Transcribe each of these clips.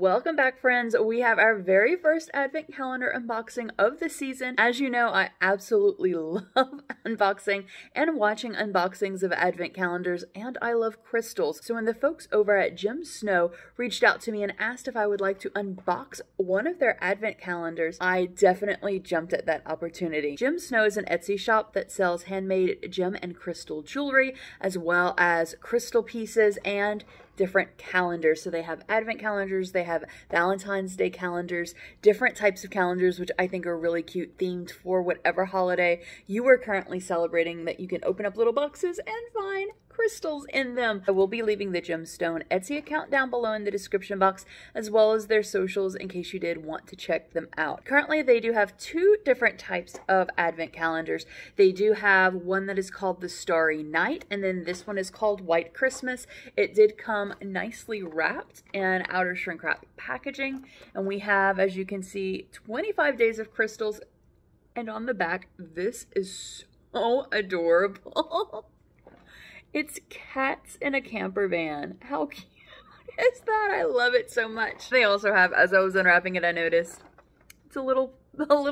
Welcome back, friends. We have our very first advent calendar unboxing of the season. As you know, I absolutely love unboxing and watching unboxings of advent calendars, and I love crystals. So when the folks over at GemSnow reached out to me and asked if I would like to unbox one of their advent calendars, I definitely jumped at that opportunity. GemSnow is an Etsy shop that sells handmade gem and crystal jewelry, as well as crystal pieces and different calendars. So they have advent calendars, they have Valentine's Day calendars, different types of calendars, which I think are really cute, themed for whatever holiday you are currently celebrating, that you can open up little boxes and find crystals in them. I will be leaving the Gemstone Etsy account down below in the description box, as well as their socials in case you did want to check them out. Currently, they do have two different types of advent calendars. They do have one that is called the Starry Night, and then this one is called White Christmas. It did come nicely wrapped in outer shrink wrap packaging, and we have, as you can see, 25 days of crystals, and on the back, this is so adorable. It's cats in a camper van. How cute is that? I love it so much. They also have, as I was unwrapping it, I noticed it's a little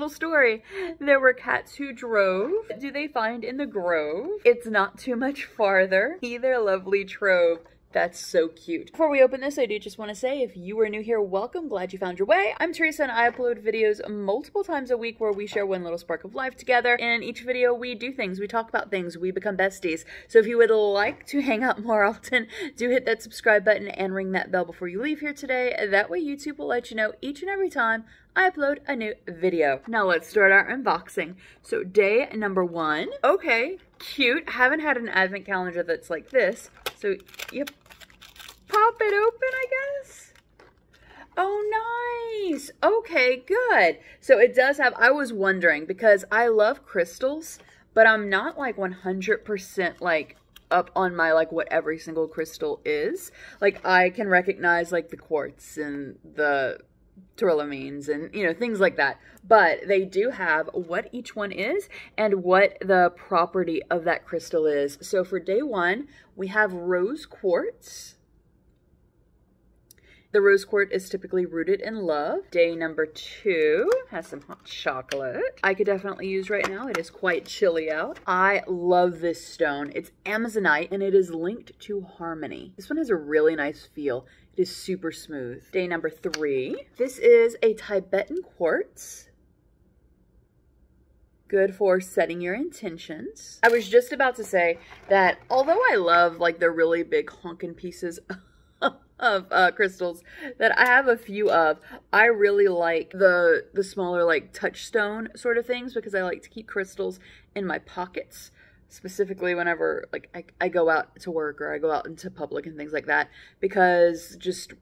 story. There were cats who drove. What do they find in the grove? It's not too much farther. See their lovely trove. That's so cute. Before we open this, I do just want to say, if you are new here, welcome. Glad you found your way. I'm Theresa, and I upload videos multiple times a week where we share one little spark of life together. In each video, we do things, we talk about things, we become besties. So if you would like to hang out more often, do hit that subscribe button and ring that bell before you leave here today. That way YouTube will let you know each and every time I upload a new video. Now let's start our unboxing. So day number 1. Okay, cute. Haven't had an advent calendar that's like this. So, yep. Pop it open, I guess. Oh, nice. Okay, good. So it does have, I was wondering, because I love crystals, but I'm not like 100% like up on my like what every single crystal is. Like I can recognize like the quartz and the tourmaline and, you know, things like that. But they do have what each one is and what the property of that crystal is. So for day 1, we have rose quartz. The rose quartz is typically rooted in love. Day number 2 has some hot chocolate. I could definitely use right now. It is quite chilly out. I love this stone. It's Amazonite and it is linked to harmony. This one has a really nice feel. It is super smooth. Day number 3. This is a Tibetan quartz. Good for setting your intentions. I was just about to say that although I love like the really big honkin' pieces of crystals that I have a few of, I really like the smaller like touchstone sort of things, because I like to keep crystals in my pockets, specifically whenever like I go out to work or I go out into public and things like that, because just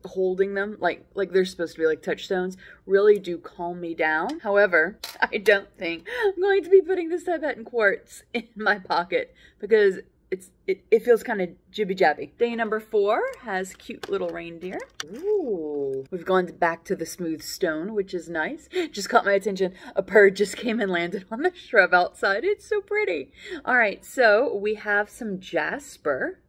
holding them like they're supposed to be like touchstones really do calm me down. However, I don't think I'm going to be putting this Tibetan quartz in my pocket because it feels kind of jibby-jabby. Day number 4 has cute little reindeer. Ooh. We've gone back to the smooth stone, which is nice. Just caught my attention. A bird just came and landed on the shrub outside. It's so pretty. All right, so we have some jasper.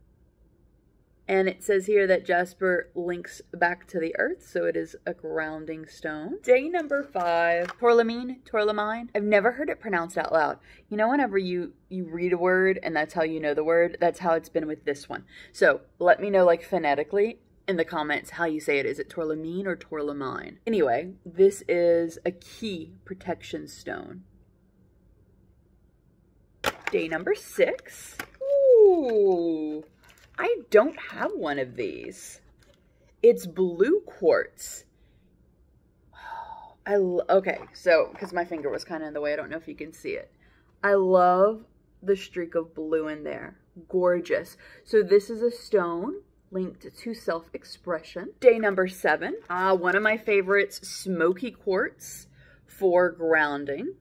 And it says here that jasper links back to the earth, so it is a grounding stone. Day number 5, tourmaline. I've never heard it pronounced out loud. You know, whenever you read a word and that's how you know the word, that's how it's been with this one. So let me know like phonetically in the comments how you say it. Is it tourmaline or tourmaline? Anyway, this is a key protection stone. Day number 6. Ooh. I don't have one of these. It's blue quartz. Okay, so, because my finger was kind of in the way, I don't know if you can see it. I love the streak of blue in there. Gorgeous. So this is a stone linked to self-expression. Day number 7. One of my favorites, smoky quartz for grounding.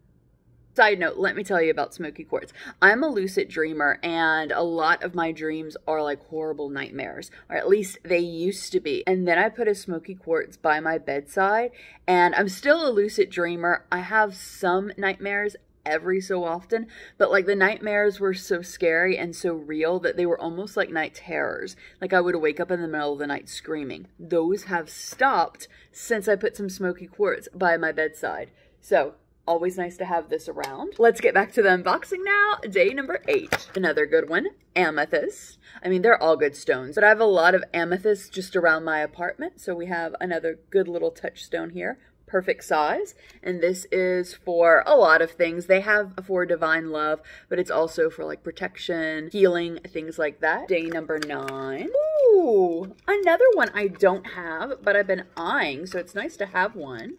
Side note, let me tell you about smoky quartz. I'm a lucid dreamer, and a lot of my dreams are like horrible nightmares, or at least they used to be. And then I put a smoky quartz by my bedside, and I'm still a lucid dreamer. I have some nightmares every so often, but like the nightmares were so scary and so real that they were almost like night terrors. Like I would wake up in the middle of the night screaming. Those have stopped since I put some smoky quartz by my bedside. So always nice to have this around. Let's get back to the unboxing now. Day number 8. Another good one, amethyst. I mean, they're all good stones, but I have a lot of amethysts just around my apartment. So we have another good little touchstone here. Perfect size, and this is for a lot of things. They have for divine love, but it's also for like protection, healing, things like that. Day number 9. Ooh, another one I don't have, but I've been eyeing, so it's nice to have one.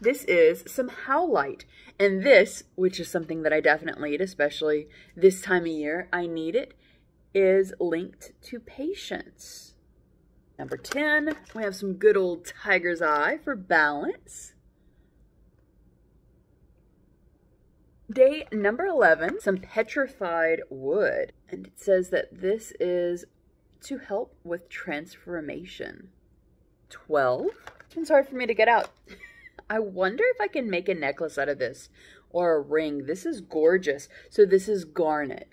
This is some howlite, and this, which is something that I definitely need, especially this time of year, I need it, is linked to patience. Number 10, we have some good old tiger's eye for balance. Day number 11, some petrified wood. And it says that this is to help with transformation. 12. It's hard for me to get out. I wonder if I can make a necklace out of this or a ring. This is gorgeous. So this is garnet.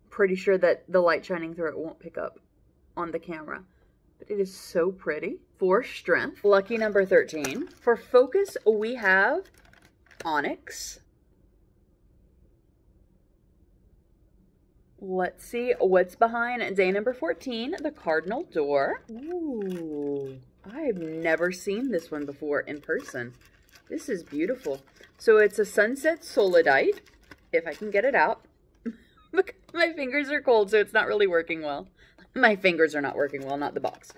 Pretty sure that the light shining through it won't pick up on the camera. But it is so pretty. For strength, lucky number 13. For focus, we have onyx. Let's see what's behind day number 14, the cardinal door. Ooh, I've never seen this one before in person. This is beautiful. So it's a sunset solidite, if I can get it out. My fingers are cold, so it's not really working well. My fingers are not working well, not the box.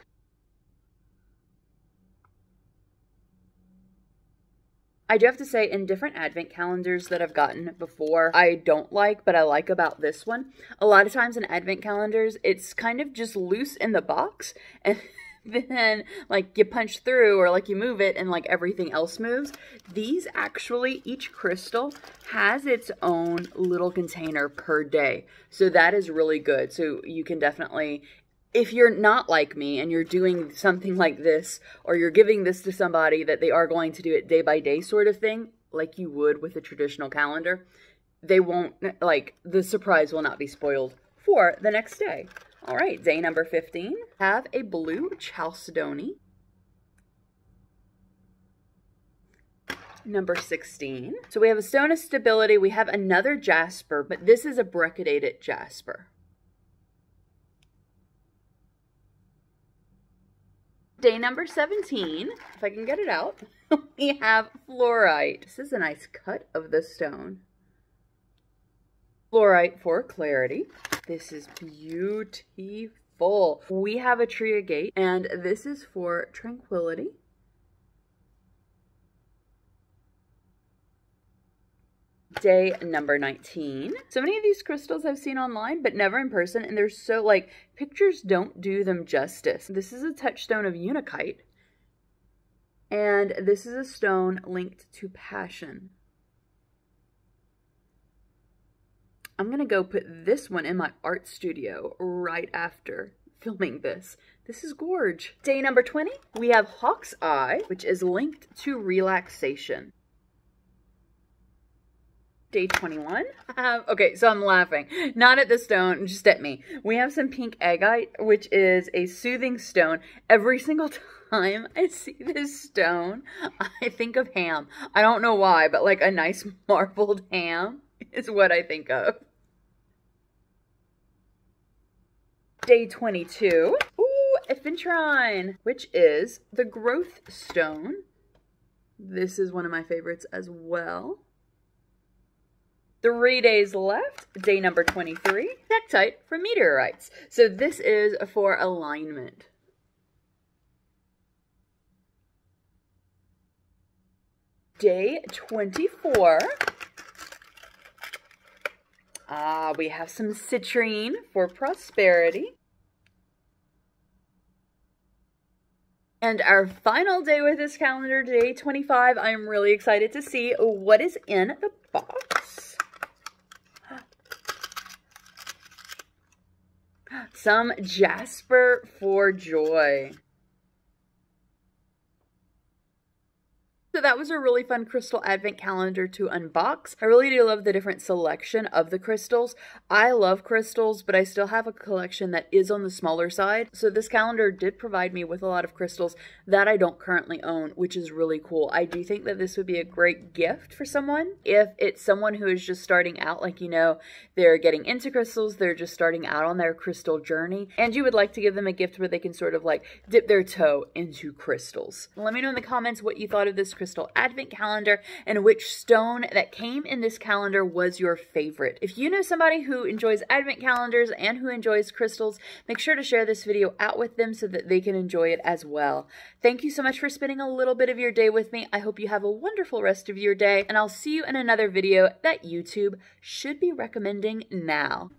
I do have to say, in different advent calendars that I've gotten before, I don't like, but I like about this one. A lot of times in advent calendars, it's kind of just loose in the box, and then like you punch through or like you move it and like everything else moves. These actually, each crystal has its own little container per day. So that is really good. So you can definitely, if you're not like me and you're doing something like this, or you're giving this to somebody that they are going to do it day by day sort of thing, like you would with a traditional calendar, they won't, like, the surprise will not be spoiled for the next day. All right, day number 15, have a blue chalcedony. Number 16. So we have a stone of stability. We have another jasper, but this is a brackedated jasper. Day number 17, if I can get it out, we have fluorite. This is a nice cut of the stone. Fluorite for clarity. This is beautiful. We have a tree agate, and this is for tranquility. Day number 19. So many of these crystals I've seen online, but never in person, and they're so, like, pictures don't do them justice. This is a touchstone of unakite, and this is a stone linked to passion. I'm gonna go put this one in my art studio right after filming this. This is gorge. Day number 20, we have hawk's eye, which is linked to relaxation. Day 21. Okay, so I'm laughing. Not at the stone, just at me. We have some pink agate, which is a soothing stone. Every single time I see this stone, I think of ham. I don't know why, but like a nice marbled ham is what I think of. Day 22. Ooh, ephedrine, which is the growth stone. This is one of my favorites as well. 3 days left. Day number 23. Tektite for meteorites. So this is for alignment. Day 24. We have some citrine for prosperity. And our final day with this calendar, day 25, I'm really excited to see what is in the box. Some jasper for joy. So that was a really fun crystal advent calendar to unbox. I really do love the different selection of the crystals. I love crystals, but I still have a collection that is on the smaller side. So this calendar did provide me with a lot of crystals that I don't currently own, which is really cool. I do think that this would be a great gift for someone. If it's someone who is just starting out, like, you know, they're getting into crystals, they're just starting out on their crystal journey, and you would like to give them a gift where they can sort of like dip their toe into crystals. Let me know in the comments what you thought of this crystal advent calendar and which stone that came in this calendar was your favorite. If you know somebody who enjoys advent calendars and who enjoys crystals, make sure to share this video out with them so that they can enjoy it as well. Thank you so much for spending a little bit of your day with me. I hope you have a wonderful rest of your day, and I'll see you in another video that YouTube should be recommending now.